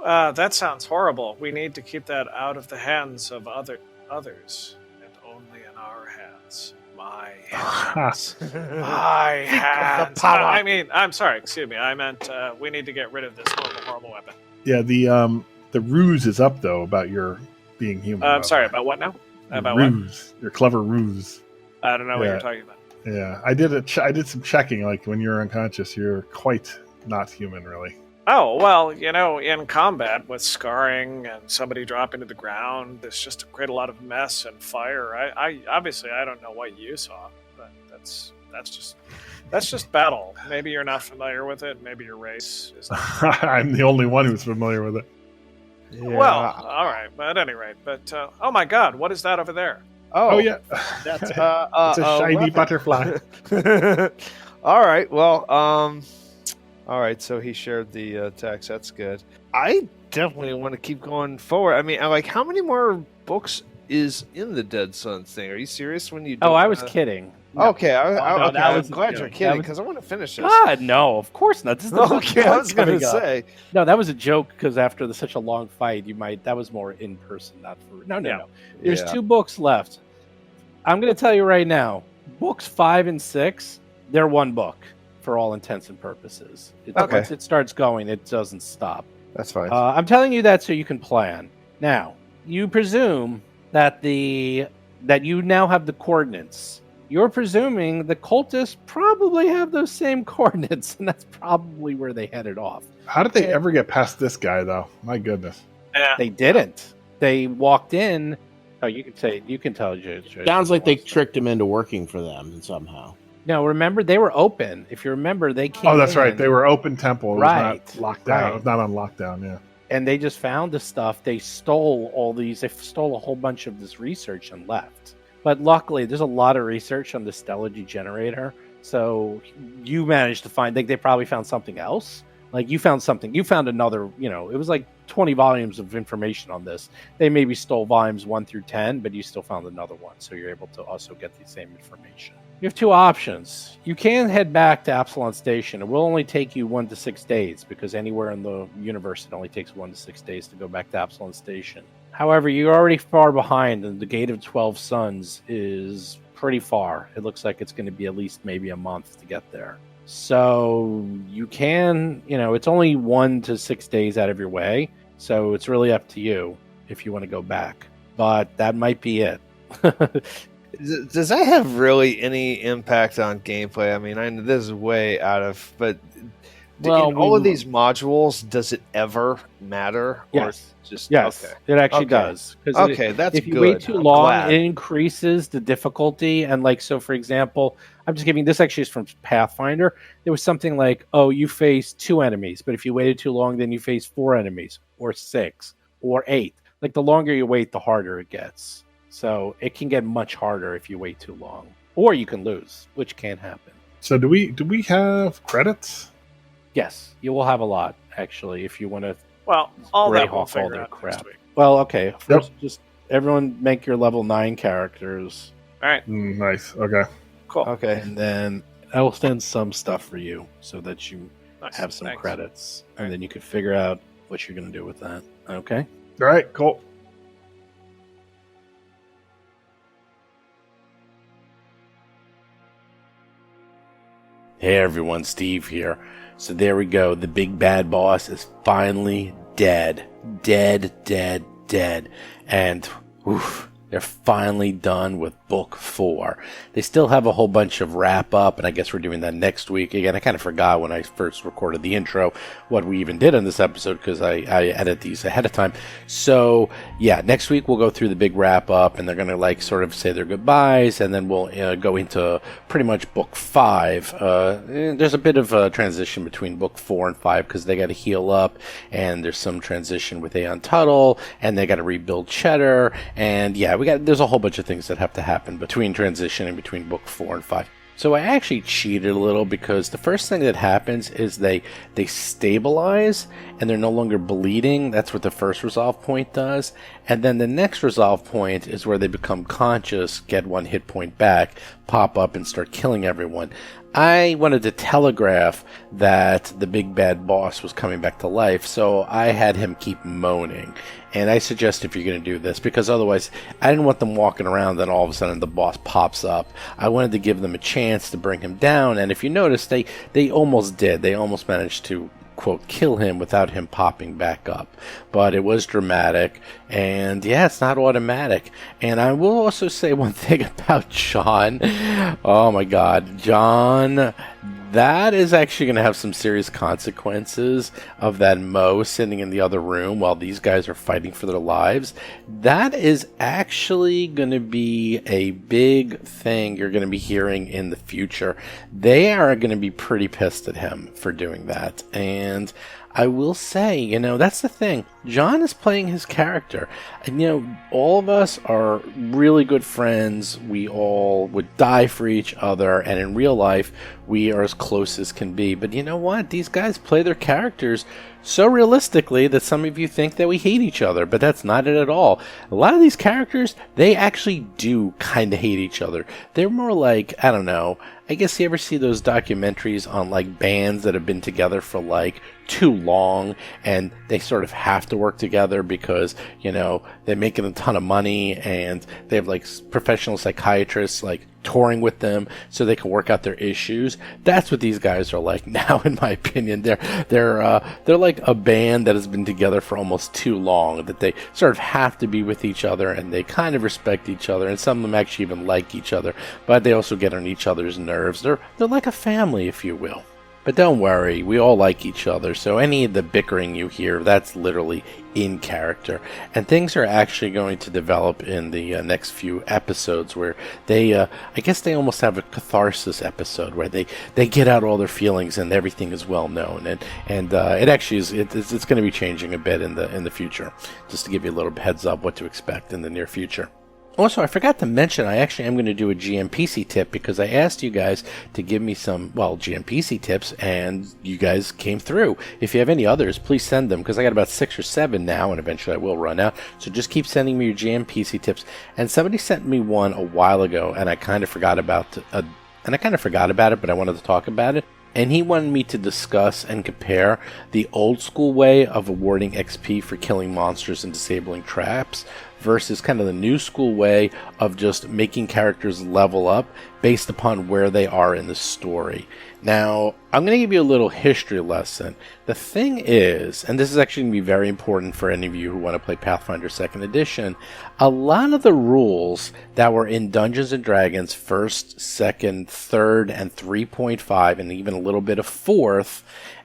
That sounds horrible. We need to keep that out of the hands of others, and only in our hands. My hands. My hands. I mean, I'm sorry. Excuse me. I meant we need to get rid of this horrible weapon. Yeah, the ruse is up though about your being human. I'm sorry. About what now? Your About what? ruse. Your clever ruse. I don't know what Yeah. you're talking about. Yeah, I did some checking. Like when you're unconscious, you're quite not human, really. Oh, well, in combat with scarring and somebody dropping to the ground, there's just to create a lot of mess and fire. I obviously I don't know what you saw, but that's just That's just battle. Maybe you're not familiar with it. Maybe your race is not. I'm the only one who's familiar with it. Yeah. Well, all right. But at any rate, oh my God, what is that over there? Oh, yeah. That's It's a shiny weapon. butterfly. All right. Well, all right. So he shared the text. That's good. I definitely want to keep going forward. I mean, I'm like, how many more books is in the Dead Sun thing? Are you serious when you? Oh, I was kidding. Okay, no, okay, that I'm was- glad yeah, you're that kidding was- because I want to finish this. God, no, of course not. This is the Okay, I was going to say. No, that was a joke because after such a long fight, that was more in person, not for. No. There's Yeah. 2 books left. I'm going to tell you right now, books 5 and 6, they're one book for all intents and purposes. Okay. Once it starts going, it doesn't stop. That's fine. I'm telling you that so you can plan. Now, you presume that you now have the coordinates. You're presuming the cultists probably have those same coordinates, and that's probably where they headed off. How did they ever get past this guy, though? My goodness. Yeah. They didn't. They walked in. Oh, you can tell. Sounds like they tricked him into working for them somehow. No, remember, they were open. If you remember, they came Oh, that's right. in, They were open temple. It was Right, not locked down. right. It was not on lockdown, yeah. and they just found the stuff. They stole they stole a whole bunch of this research and left. But luckily, there's a lot of research on the Stella Degenerator. So you managed to find, they probably found something else. Like you found another, it was like 20 volumes of information on this. They maybe stole volumes 1 through 10, but you still found another one. So you're able to also get the same information. You have 2 options. You can head back to Absalon Station. It will only take you 1 to 6 days because anywhere in the universe, it only takes 1 to 6 days to go back to Absalon Station. However, you're already far behind, and the Gate of 12 Suns is pretty far. It looks like it's going to be at least maybe a month to get there. So you can, it's only 1 to 6 days out of your way. So it's really up to you if you want to go back. But that might be it. Does that have really any impact on gameplay? I mean, I know this is way out of, but Well, in all of these modules, does it ever matter? Yes. Or just Yes, Okay. it actually Okay. does. 'Cause Okay, that's if you good. wait too I'm long, glad. it increases the difficulty. And so for example, I'm just giving this actually is from Pathfinder. There was something like, you face 2 enemies, but if you waited too long, then you face 4 enemies, or 6, or 8. Like the longer you wait, the harder it gets. So it can get much harder if you wait too long, or you can lose, which can happen. So do we have credits? Yes, you will have a lot actually if you want to. Well, all that Greyhawk, we'll all figure their out crap. next week. Well, okay. First, just everyone make your level 9 characters. All right, Nice. Okay. cool. Okay. And then I will send some stuff for you so that you Nice. have some Thanks. credits. And then you can figure out what you're going to do with that. Okay? All right. Cool. Hey everyone, Steve here. So there we go. The big bad boss is finally dead. Dead. And oof, they're finally done with book 4. They still have a whole bunch of wrap up, and I guess we're doing that next week. Again, I kind of forgot when I first recorded the intro what we even did on this episode because I edit these ahead of time. So yeah, next week we'll go through the big wrap up, and they're going to sort of say their goodbyes, and then we'll go into pretty much book 5. There's a bit of a transition between book 4 and 5 because they got to heal up, and there's some transition with Aeon Tuttle, and they got to rebuild Cheddar, and yeah, there's a whole bunch of things that have to happen between transitioning between book 4 and 5. So I actually cheated a little because the first thing that happens is they stabilize and they're no longer bleeding. That's what the first resolve point does. And then the next resolve point is where they become conscious, get 1 hit point back, pop up and start killing everyone. I wanted to telegraph that the big bad boss was coming back to life, so I had him keep moaning. And I suggest if you're going to do this, because otherwise I didn't want them walking around, then all of a sudden the boss pops up. I wanted to give them a chance to bring him down, and if you notice, they almost did. They almost managed to, quote, kill him without him popping back up. But it was dramatic, and yeah, it's not automatic. And I will also say one thing about John. Oh my god, John that is actually going to have some serious consequences of that Mo sitting in the other room while these guys are fighting for their lives. That is actually going to be a big thing you're going to be hearing in the future. They are going to be pretty pissed at him for doing that. And I will say, that's the thing. John is playing his character. And, all of us are really good friends. We all would die for each other. And in real life, we are as close as can be. But you know what? These guys play their characters so realistically that some of you think that we hate each other. But that's not it at all. A lot of these characters, they actually do kind of hate each other. They're more like, I don't know, I guess you ever see those documentaries on like bands that have been together for like too long and they sort of have to work together because, they're making a ton of money and they have like professional psychiatrists like touring with them so they can work out their issues. That's what these guys are like now, in my opinion. They're like a band that has been together for almost too long, that they sort of have to be with each other and they kind of respect each other, and some of them actually even like each other, but they also get on each other's nerves. They're like a family, if you will. But don't worry, we all like each other, so any of the bickering you hear, that's literally in character. And things are actually going to develop in the next few episodes where they, I guess they almost have a catharsis episode where they get out all their feelings and everything is well known. And it actually is, it's going to be changing a bit in the future, just to give you a little heads up what to expect in the near future. Also, I forgot to mention, I actually am going to do a GMPC tip because I asked you guys to give me some, GMPC tips, and you guys came through. If you have any others, please send them because I got about 6 or 7 now, and eventually I will run out. So just keep sending me your GMPC tips. And somebody sent me one a while ago, and I kind of forgot about it, but I wanted to talk about it. And he wanted me to discuss and compare the old school way of awarding XP for killing monsters and disabling traps versus kind of the new school way of just making characters level up based upon where they are in the story. Now, I'm going to give you a little history lesson. The thing is, and this is actually going to be very important for any of you who want to play Pathfinder 2nd Edition, a lot of the rules that were in Dungeons & Dragons 1st, 2nd, 3rd, and 3.5, and even a little bit of 4th,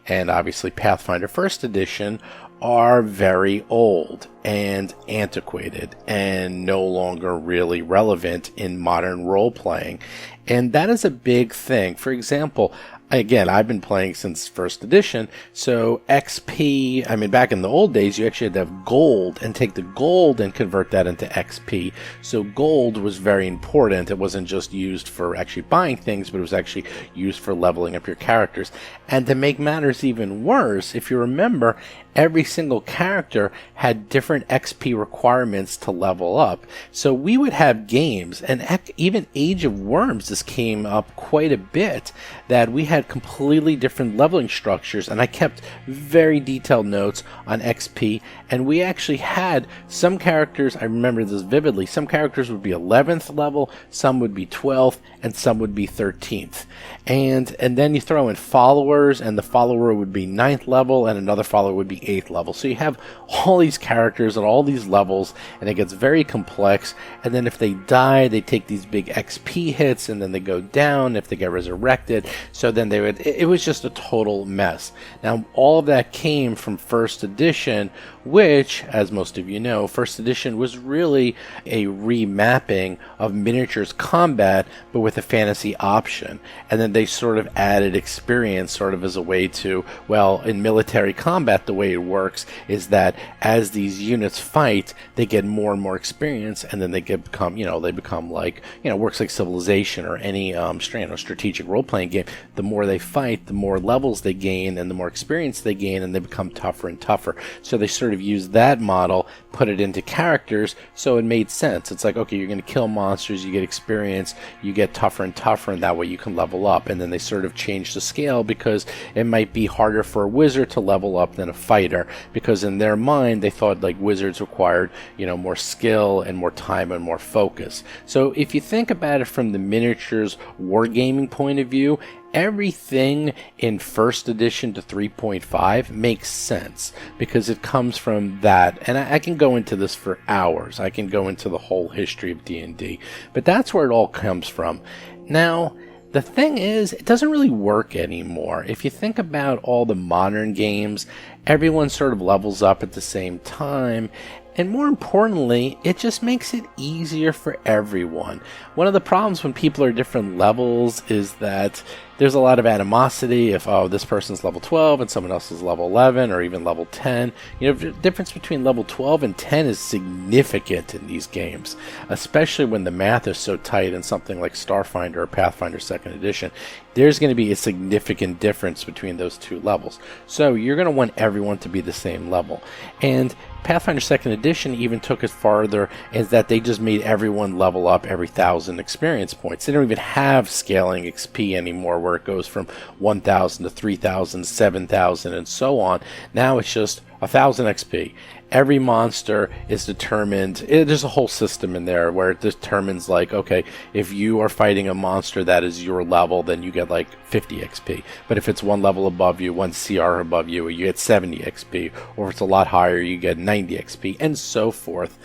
and obviously Pathfinder 1st Edition, are very old and antiquated and no longer really relevant in modern role-playing. And that is a big thing. For example, again, I've been playing since 1st edition, so XP, back in the old days, you actually had to have gold and take the gold and convert that into XP. So gold was very important. It wasn't just used for actually buying things, but it was actually used for leveling up your characters. And to make matters even worse, if you remember, every single character had different XP requirements to level up. So we would have games, and even Age of Worms, this came up quite a bit, that we had completely different leveling structures, and I kept very detailed notes on XP, and we actually had some characters, I remember this vividly, some characters would be 11th level, some would be 12th, and some would be 13th. And then you throw in followers, and the follower would be 9th level, and another follower would be 8th level. So you have all these characters at all these levels, and it gets very complex. And then if they die, they take these big XP hits, and then they go down if they get resurrected. So then it was just a total mess. Now, all of that came from 1st edition, which, as most of you know, 1st edition was really a remapping of miniatures combat, but with a fantasy option. And then they sort of added experience sort of as a way to, in military combat, the way it works is that as these units fight, they get more and more experience, and then they become like, works like Civilization or any strategic role-playing game. The more they fight, the more levels they gain, and the more experience they gain, and they become tougher and tougher. So they sort of use that model, put it into characters, so it made sense. It's like, okay, you're going to kill monsters, you get experience, you get tougher and tougher, and that way you can level up. And then they sort of change the scale because it might be harder for a wizard to level up than a fighter, because in their mind they thought like wizards required more skill and more time and more focus. So if you think about it from the miniatures wargaming point of view, everything in 1st edition to 3.5 makes sense because it comes from that. And I can go into this for hours. I can go into the whole history of D&D, but that's where it all comes from. Now, The thing is, it doesn't really work anymore. If you think about all the modern games, everyone sort of levels up at the same time. And more importantly, it just makes it easier for everyone. One of the problems when people are different levels is that there's a lot of animosity if, oh, this person's level 12 and someone else is level 11 or even level 10. You know, the difference between level 12 and 10 is significant in these games, especially when the math is so tight in something like Starfinder or Pathfinder 2nd Edition. There's going to be a significant difference between those two levels. So you're going to want everyone to be the same level. And Pathfinder 2nd Edition even took it farther, is that they just made everyone level up every 1,000 experience points. They don't even have scaling XP anymore, where it goes from 1,000 to 3,000, 7,000, and so on. Now it's just 1,000 XP. Every monster is determined. There's a whole system in there where it determines, like, okay, if you are fighting a monster that is your level, then you get like 50 XP. But if it's one level above you, one CR above you, you get 70 XP. Or if it's a lot higher, you get 90 XP, and so forth.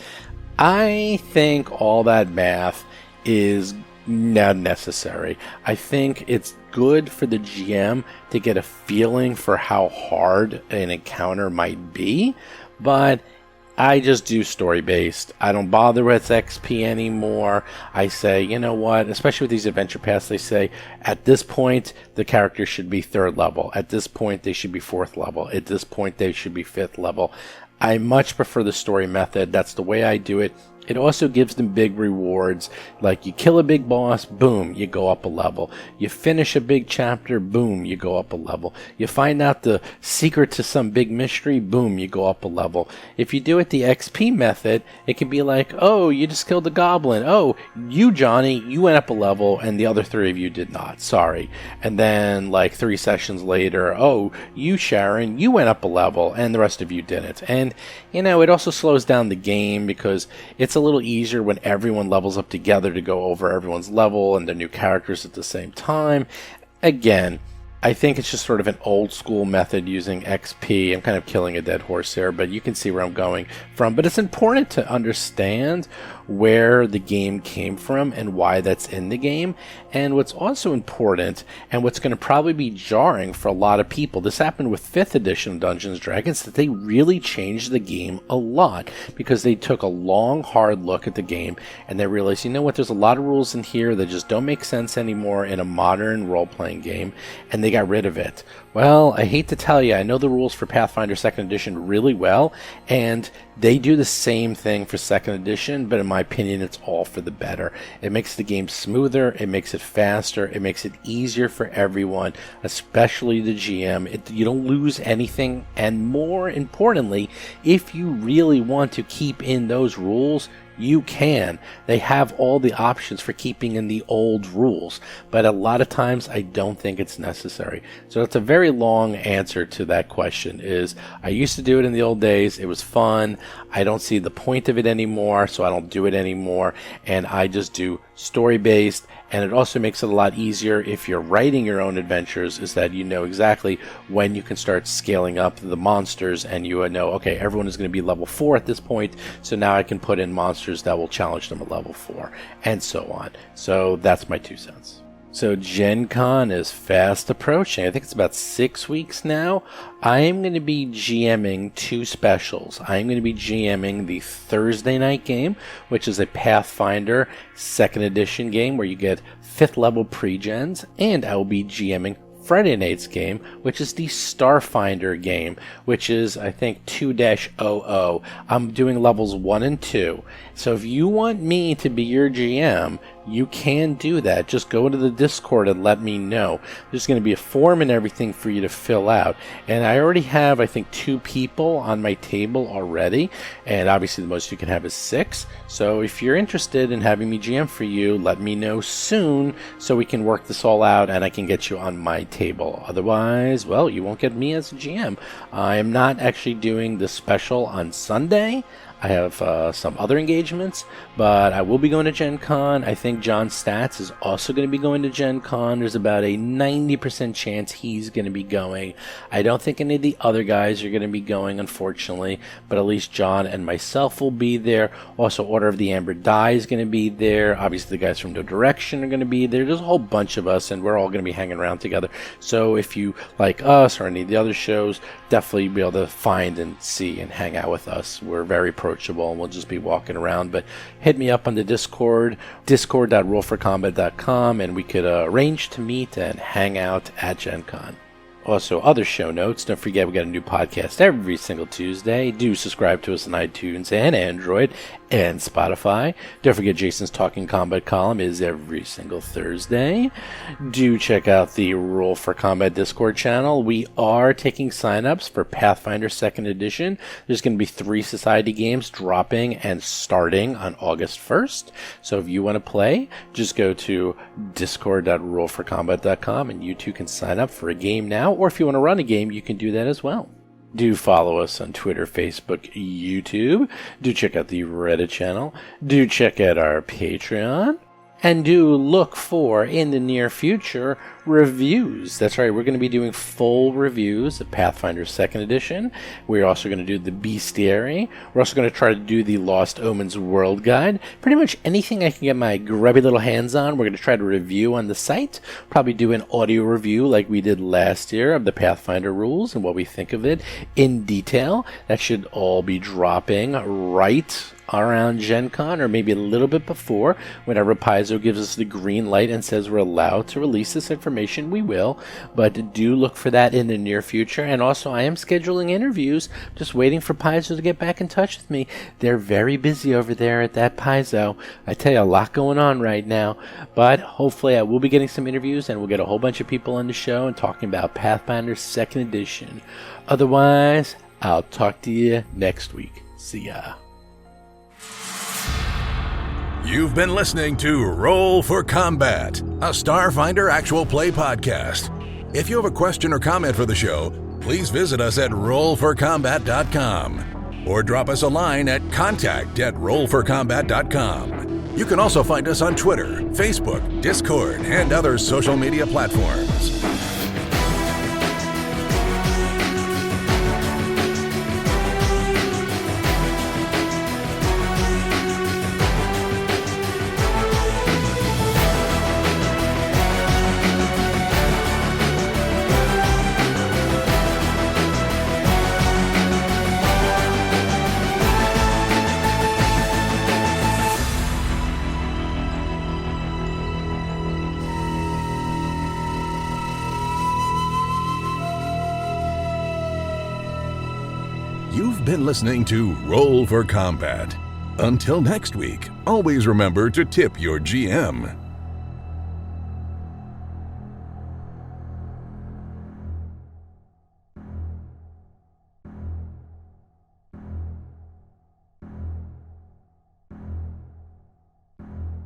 I think all that math is not necessary. I think it's good for the GM to get a feeling for how hard an encounter might be, but I just do story-based. I don't bother with XP anymore. I say, you know what, especially with these adventure paths, they say, at this point, the character should be 3rd level. At this point, they should be 4th level. At this point, they should be 5th level. I much prefer the story method. That's the way I do it. It also gives them big rewards, like you kill a big boss, boom, you go up a level. You finish a big chapter, boom, you go up a level. You find out the secret to some big mystery, boom, you go up a level. If you do it the XP method, it can be like, oh, you just killed a goblin. Oh, you, Johnny, you went up a level, and the other 3 of you did not. Sorry. And then, like, 3 sessions later, oh, you, Sharon, you went up a level, and the rest of you didn't. And, you know, it also slows down the game because it's a little easier when everyone levels up together to go over everyone's level and their new characters at the same time. Again, I think it's just sort of an old school method using XP. I'm kind of killing a dead horse here, but you can see where I'm going from. But it's important to understand where the game came from and why that's in the game. And what's also important, and what's going to probably be jarring for a lot of people, this happened with 5th edition Dungeons & Dragons, that they really changed the game a lot because they took a long, hard look at the game and they realized, you know what, there's a lot of rules in here that just don't make sense anymore in a modern role-playing game, and they got rid of it. Well, I hate to tell you, I know the rules for Pathfinder 2nd Edition really well, and they do the same thing for 2nd Edition, but in my opinion, it's all for the better. It makes the game smoother, it makes it faster, it makes it easier for everyone, especially the GM. You don't lose anything, and more importantly, if you really want to keep in those rules, you can. They have all the options for keeping in the old rules, but a lot of times I don't think it's necessary. So that's a very long answer to that question. Is I used to do it in the old days. It was fun. I don't see the point of it anymore, so I don't do it anymore, and I just do story-based. And it also makes it a lot easier if you're writing your own adventures, is that you know exactly when you can start scaling up the monsters, and you know, okay, everyone is going to be level 4 at this point, so now I can put in monsters that will challenge them at level 4, and so on. So that's my 2 cents. So Gen Con is fast approaching. I think it's about 6 weeks now. I am going to be GMing 2 specials. I am going to be GMing the Thursday night game, which is a Pathfinder 2nd Edition game where you get 5th level pre-gens, and I will be GMing Friday night's game, which is the Starfinder game, which is, I think, 2-00. I'm doing levels 1 and 2. So if you want me to be your GM, you can do that. Just go into the Discord and let me know. There's going to be a form and everything for you to fill out. And I already have, I think, 2 people on my table already. And obviously the most you can have is 6. So if you're interested in having me GM for you, let me know soon so we can work this all out and I can get you on my table. Otherwise, well, you won't get me as a GM. I am not actually doing the special on Sunday. I have some other engagements, but I will be going to Gen Con. I think John Stats is also going to be going to Gen Con. There's about a 90% chance he's going to be going. I don't think any of the other guys are going to be going, unfortunately, but at least John and myself will be there. Also, Order of the Amber Die is going to be there. Obviously, the guys from No Direction are going to be there. There's a whole bunch of us, and we're all going to be hanging around together. So if you like us or any of the other shows, definitely be able to find and see and hang out with us. We're very approachable, and we'll just be walking around. But hit me up on the Discord, discord.rollforcombat.com, and we could arrange to meet and hang out at Gen Con. Also, other show notes. Don't forget, we got a new podcast every single Tuesday. Do subscribe to us on iTunes and Android and Spotify. Don't forget, Jason's Talking Combat column is every single Thursday. Do check out the Roll for Combat Discord channel. We are taking signups for Pathfinder 2nd Edition. There's going to be 3 Society games dropping and starting on August 1st. So if you want to play, just go to discord.rollforcombat.com and you too can sign up for a game now. Or if you want to run a game, you can do that as well. Do follow us on Twitter, Facebook, YouTube. Do check out the Reddit channel. Do check out our Patreon. And do look for, in the near future, reviews. That's right, we're going to be doing full reviews of Pathfinder 2nd Edition. We're also going to do the Bestiary. We're also going to try to do the Lost Omens World Guide. Pretty much anything I can get my grubby little hands on, we're going to try to review on the site. Probably do an audio review like we did last year of the Pathfinder rules and what we think of it in detail. That should all be dropping right around Gen Con, or maybe a little bit before. Whenever Paizo gives us the green light and says we're allowed to release this information, we will. But do look for that in the near future. And also, I am scheduling interviews, just waiting for Paizo to get back in touch with me. They're very busy over there at that Paizo. I tell you, a lot going on right now. But hopefully I will be getting some interviews, and we'll get a whole bunch of people on the show and talking about Pathfinder 2nd Edition. Otherwise, I'll talk to you next week. See ya. You've been listening to Roll for Combat, a Starfinder actual play podcast. If you have a question or comment for the show, please visit us at rollforcombat.com or drop us a line at contact@rollforcombat.com. You can also find us on Twitter, Facebook, Discord, and other social media platforms. You've been listening to Roll for Combat. Until next week, always remember to tip your GM.